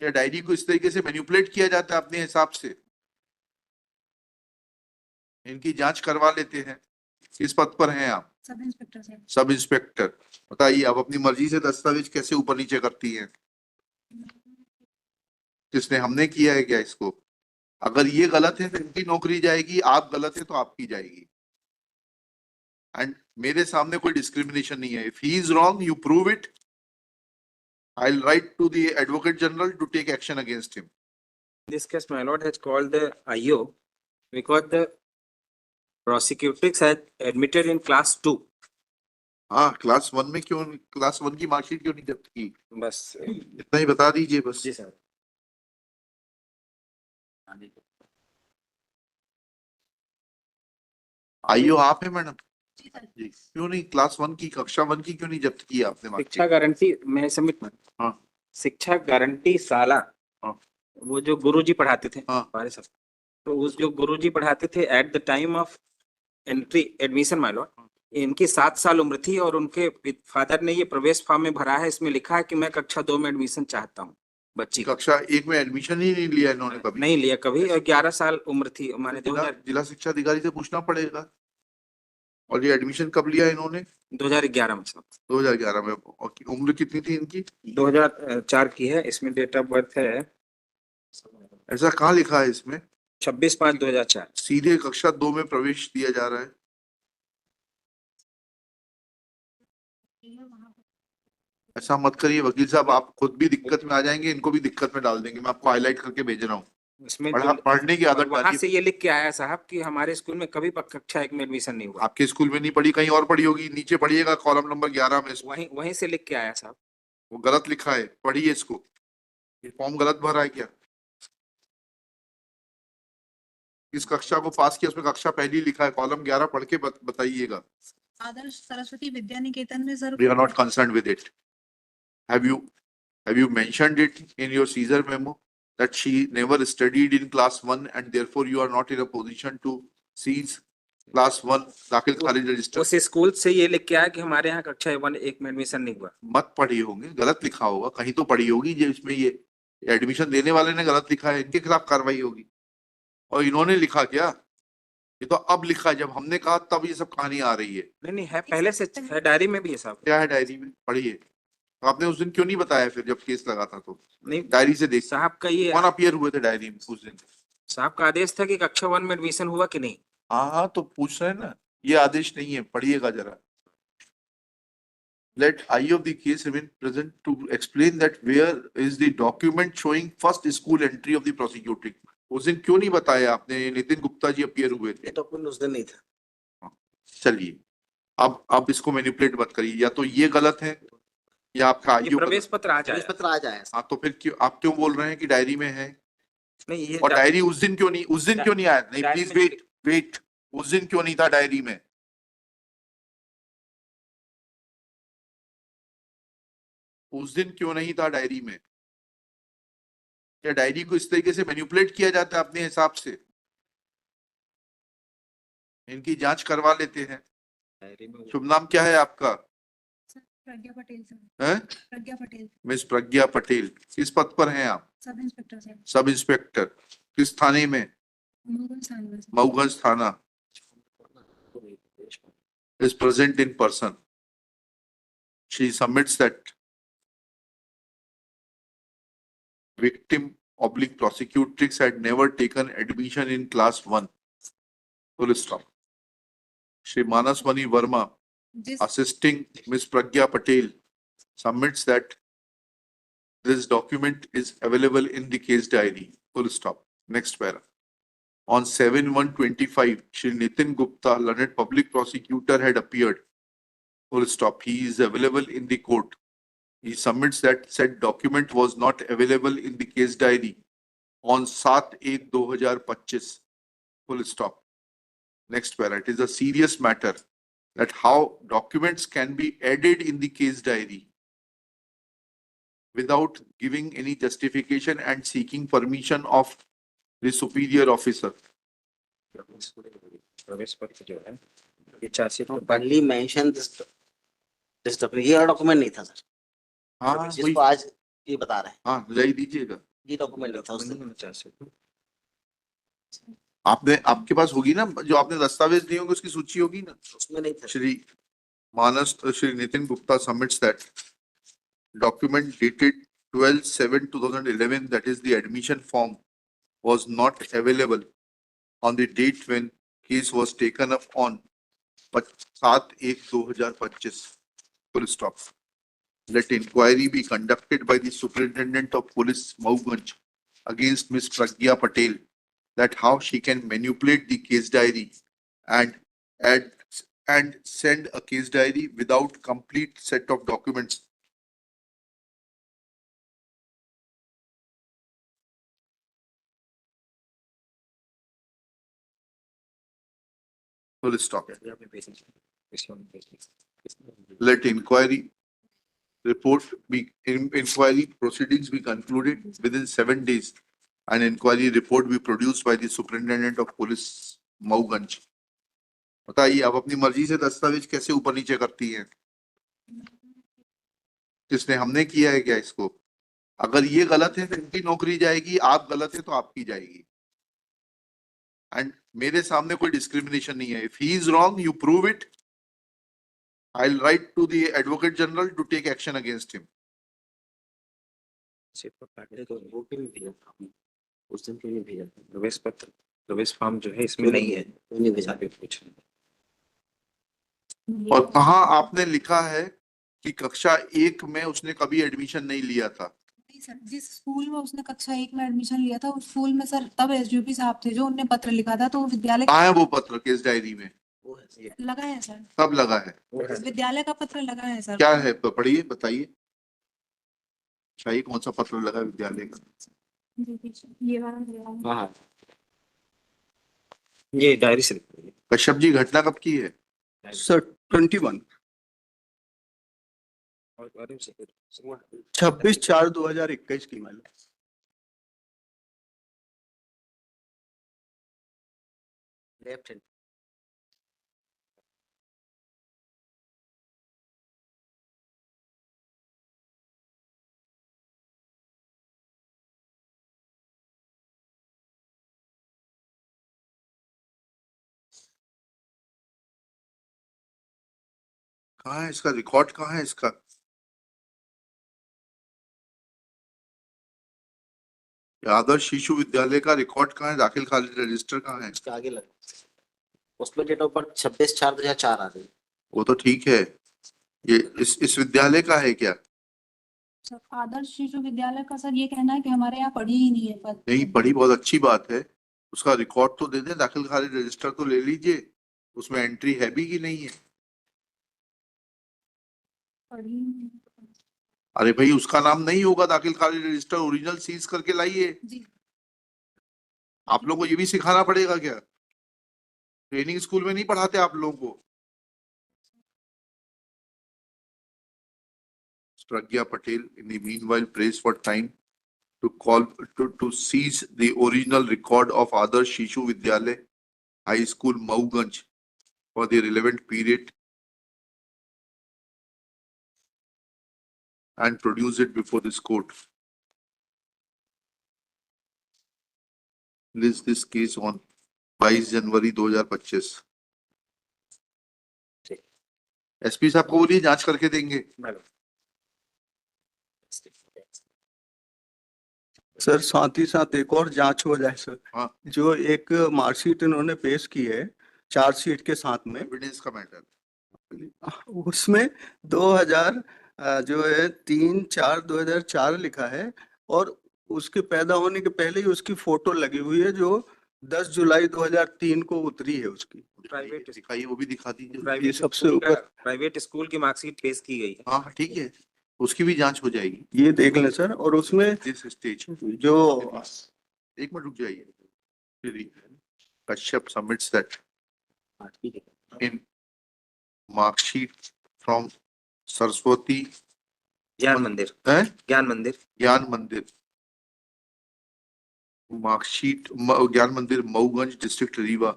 या डायरी को इस तरीके से मैनिपुलेट किया जाता है अपने हिसाब से? इनकी जांच करवा लेते हैं। किस पद पर हैं आप? सब इंस्पेक्टर साहब। Sub inspector. बताइए, आप अपनी मर्जी से दस्तावेज कैसे ऊपर नीचे करती हैं? किसने, हमने किया है क्या इसको? अगर ये गलत है तो इनकी नौकरी जाएगी, आप गलत है तो आपकी जाएगी। एंड मेरे सामने कोई डिस्क्रिमिनेशन नहीं है। If he is wrong, you prove it, I will write to the advocate general to take action against him. This case, my lord has called the IO because the prosecutrix had admitted in class 2. हाँ, class 1 में क्यों, class 1 की marksheet क्यों नहीं जब्त की? बस इतना ही बता दीजिए बस। जी सर। आईओ आप है मैडम? जी सर। जी, क्यों नहीं क्लास 1 की, कक्षा 1 की क्यों नहीं जब्त की आपने शिक्षा मार्कशीट? गारंटी मैं सबमिट में। हाँ। शिक्षा गारंटी साला। हाँ। वो जो गुरुजी पढ़ाते थे। हाँ। हमारे सब। तो उस जो गुरुजी पढ़ाते थे at the time of entry admission my Lord, इनकी 7 साल उम्र थी और उनके फादर ने ये प्रवेश फॉर्म में भरा है। इसमें लिखा है कि मैं कक्षा 2 में एडमिशन चाहता हूँ बच्ची का। कक्षा 1 में एडमिशन ही नहीं लिया इन्होंने कभी? नहीं लिया कभी। और 11 साल उम्र थी हमारे। जिला शिक्षा अधिकारी से पूछना पड़ेगा। और ये एडमिशन कब लिया इन्होंने? 2011 में सब। 2011 में। और उम्र कितनी थी इनकी? 2004 की है। इसमें डेट ऑफ बर्थ है ऐसा कहाँ लिखा है इसमें? 26/5/2004। सीधे कक्षा 2 में प्रवेश दिया जा रहा है। ऐसा मत करिए वकील साहब, आप खुद भी दिक्कत में आ जाएंगे, इनको भी दिक्कत में डाल देंगे। मैं आपको हाईलाइट करके भेज रहा हूँ। इसमें पढ़ने की आदत वहां डालिए। से ये लिख के आया साहब कि हमारे स्कूल में कभी कक्षा 1 में एडमिशन नहीं हुआ। आपके स्कूल में नहीं पढ़ी, कहीं और पढ़ी होगी। नीचे पढ़िएगा कॉलम नंबर 11 में। वहीं से लिख के आया साहब। वो गलत लिखा है, पढ़िए इसको। ये फॉर्म गलत भरा है क्या? इस कक्षा को पास किया, उसमें कक्षा पहली लिखा है, कॉलम 11 पढ़ के बताइएगा। आदर्श सरस्वती विद्या निकेतन में sir. We are not concerned with it. Have you mentioned it in your Caesar memo that she never studied in class 1 and therefore you are not in a position to seize class 1 दाखिल खारिज register? उस school से ये लिख के आया कि हमारे यहाँ कक्षा 1 में एडमिशन नहीं हुआ। मत पढ़ी होंगे, गलत लिखा होगा, कहीं तो पढ़ी होगी। जो इसमें ये एडमिशन देने वाले ने गलत लिखा है, इनके खिलाफ कार्रवाई होगी। और इन्होंने लिखा क्या? ये तो अब लिखा है, जब हमने कहा तब ये सब कहानी आ रही है। नहीं है, पहले से है, डायरी में भी है साहब। क्या है डायरी में? पढ़िए। तो आपने उस दिन क्यों नहीं बताया फिर जब केस लगा था? तो नहीं, डायरी से देख साहब का ये कौन अपीयर हुए थे डायरी में उस दिन? साहब का आदेश था कि कक्षा 1 में एडमिशन हुआ कि नहीं। हाँ, तो पूछ रहे हैं ना, ये आदेश नहीं है, पढ़िएगा जरा। Let I of the case remain present to explain that where is the document showing first school entry of the prosecuting? उस दिन क्यों नहीं बताया आपने? नितिन गुप्ता जी अपीयर हुए थे। डॉक्यूमेंट उस दिन नहीं था। चलिए, अब इसको मैनिपुलेट मत करिए। या तो ये गलत है या आपका ये प्रवेश पत्र आ जाए। हाँ, तो फिर क्यों आप क्यों बोल रहे हैं कि डायरी में है? नहीं, ये और डायरी उस दिन क्यों नहीं आया? नहीं, प्लीज वेट। उस दिन क्यों नहीं था डायरी में? उस दिन क्यों नहीं था डायरी में? क्या डायरी को इस तरीके से मैनिपुलेट किया जाता है अपने हिसाब से? इनकी जांच करवा लेते हैं। शुभ नाम क्या है आपका? प्रज्ञा पटेल सर। हैं? प्रज्ञा पटेल। मिस प्रज्ञा पटेल। किस पद पर हैं आप? सब इंस्पेक्टर साहब। Sub inspector. किस थाने में? मऊगंज थाना। is present in person. She submits that victim/prosecutrix had never taken admission in class 1. Full stop. Shri Manaswani Verma, assisting Miss Pragya Patel, submits that this document is available in the case diary. Full stop. Next para. On 7/1/25, Shri Nitin Gupta, learned public prosecutor, had appeared. Full stop. He is available in the court. He submits that said document was not available in the case diary on 7/8/2025. Full stop. Next para. It is a serious matter that how documents can be added in the case diary without giving any justification and seeking permission of the superior officer. प्रवेश पत्र जो है ये chargesheet Only mention this document. ये document नहीं था sir. हाँ, जिसको आज ये बता रहे हैं। हाँ, ले दीजिएगा। ये डॉक्यूमेंट था उस दिन। आपने, आपके पास होगी ना जो आपने दस्तावेज दिए होंगे, उसकी सूची होगी ना। उसमें नहीं था। Shri Nitin Gupta submits that document dated 12/7/2011, that is the admission form, was not available on the date when case was taken up on 7/1/2025. Full stop. Let inquiry be conducted by the Superintendent of Police Mauganj against Miss Pragya Patel, that how she can manipulate the case diary and add and send a case diary without complete set of documents. Full stop. Let inquiry report be, inquiry proceedings be concluded within 7 days. An inquiry report be produced by the Superintendent of Police Mauganj. बताइए, आप अपनी मर्जी से दस्तावेज कैसे ऊपर नीचे करती हैं? किसने, हमने किया है क्या इसको? अगर ये गलत है तो इनकी नौकरी जाएगी, आप गलत है तो आपकी जाएगी। एंड मेरे सामने कोई डिस्क्रिमिनेशन नहीं है। If he is wrong, you prove it, I will write to the advocate general to take action against him. वो क्यों नहीं भेजा था आपने? उस दिन क्यों नहीं भेजा था? प्रवेश पत्र, प्रवेश फॉर्म जो है इसमें नहीं है। क्यों नहीं भेजा? कुछ और कहाँ आपने लिखा है कि कक्षा 1 में उसने कभी एडमिशन नहीं लिया था? नहीं सर, जिस स्कूल में उसने कक्षा 1 में एडमिशन लिया था उस स्कूल में सर तब एसडीओपी साहब थे जो उनने पत्र लिखा था, तो विद्यालय कहाँ है वो पत्र केस डायरी में? वो है ये। लगा है सर, कब लगा है? विद्यालय का पत्र लगा है सर। क्या है, पढ़िए, बताइए। चाहिए कौन सा पत्र लगा विद्यालय का? ये वाला हाँ, ये डायरी से कश्यप जी, घटना कब की है? सर 21 26/4/2021 की मैंने। Left hand. कहाँ है इसका रिकॉर्ड? कहाँ है इसका? आदर्श शिशु विद्यालय का रिकॉर्ड कहाँ है? दाखिल खारिज रजिस्टर कहाँ है? उसके आगे लगा। उसमें डेट ऑफ बर्थ 26/4/2004 आ रही। वो तो ठीक है, ये इस विद्यालय का है क्या? सर आदर्श शिशु विद्यालय का सर ये कहना है कि हमारे यहाँ पढ़ी ही नहीं है पर नहीं पढ़ी, बहुत अच्छी बात है। उसका रिकॉर्ड तो दे दें, दाखिल खारिज रजिस्टर तो ले लीजिए, उसमें एंट्री है भी कि नहीं है? पढ़ी ही नहीं है। अरे भाई, उसका नाम नहीं होगा दाखिल खारिज रजिस्टर, ओरिजिनल सीज करके लाइए। जी आप लोगों को ये भी सिखाना पड़ेगा क्या? ट्रेनिंग स्कूल में नहीं पढ़ाते आप लोगों को? Pragya Patel in the meanwhile prays for time to call to seize the original record of Adarsh Shishu Vidyalay High School Mauganj for the relevant period and produce it before this court. List this case on 22 January 2025। SP साहब को बोलिए जांच करके देंगे। Sir साथ ही साथ एक और जांच हो जाए सर। हाँ। जो एक मार्कशीट इन्होंने पेश की है चार्जशीट के साथ में, एविडेंस का मैटर, उसमें 2000 जो है 3/4/2004 लिखा है और उसके पैदा होने के पहले ही उसकी फोटो लगी हुई है जो 10 जुलाई 2003 को उतरी है उसकी। प्राइवेट दिखाइए, वो भी दिखा दीजिए। प्राइवेट सबसे ऊपर प्राइवेट स्कूल की मार्कशीट पेश की गई है। हाँ ठीक है, उसकी भी जांच हो जाएगी। ये देख लें सर। और उसमें दिस स्टेज जो एक मिनट रुक जाइए। Kashyap submits that in mark sheet from Saraswati ज्ञान मंदिर, है ज्ञान मंदिर, ज्ञान मंदिर, मार्कशीट ज्ञान मंदिर Mauganj district Rewa,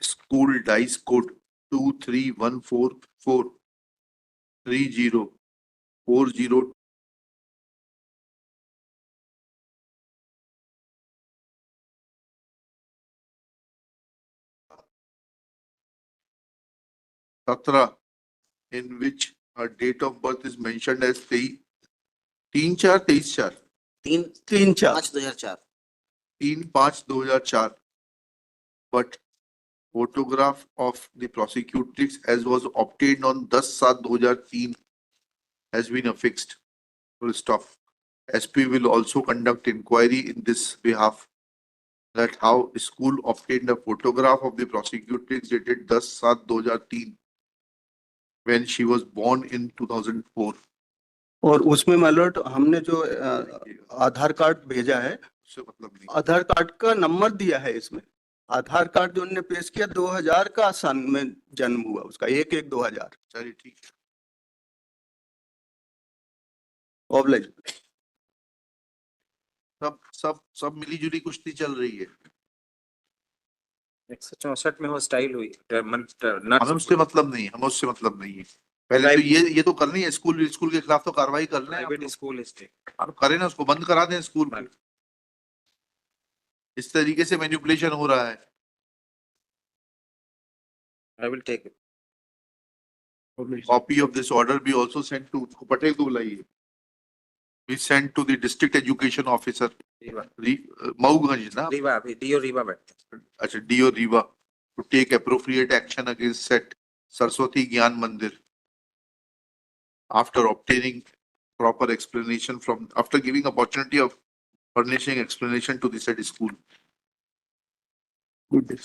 school dice code 2314430404 17 in which her date of birth is mentioned as 3/4/23/4 3 3/4 5 2004 3/5/2004, but photograph of the prosecutrix as was obtained on 10/7/2003 has been affixed. Full stop. SP will also conduct inquiry in this behalf, that how school obtained a photograph of the prosecutrix dated 10/7/2003 when she was born in 2004. और उसमें my lord हमने जो आधार card भेजा है, उससे मतलब नहीं। आधार card का नंबर दिया है इसमें। आधार कार्ड जो उन्होंने पेश किया 2000 का सन में जन्म हुआ उसका, 1/1/2000। चलिए ठीक है। ऑब्लाइज सब मिली-जुली कुश्ती चल रही है। 164 में वो स्टाइल हुई हमें उससे मतलब नहीं, हमें उससे मतलब नहीं है। पहले तो ये तो करनी है, स्कूल के खिलाफ तो कार्रवाई कर लें। प्राइवेट स्कूल स्टेट आप करें ना, उसको बंद करा दें स्कूल को। इस तरीके से मैनिपुलेशन हो रहा है। I will take it. Copy of this order be also sent to Patel को बुलाइए। Be sent to the district education officer Mauganj ना, रीवा अभी डीओ रीवा बैठते अच्छा DO Rewa, to take appropriate action against said Saraswati Gyan Mandir after obtaining proper explanation after giving opportunity of furnishing explanation to the said school. Good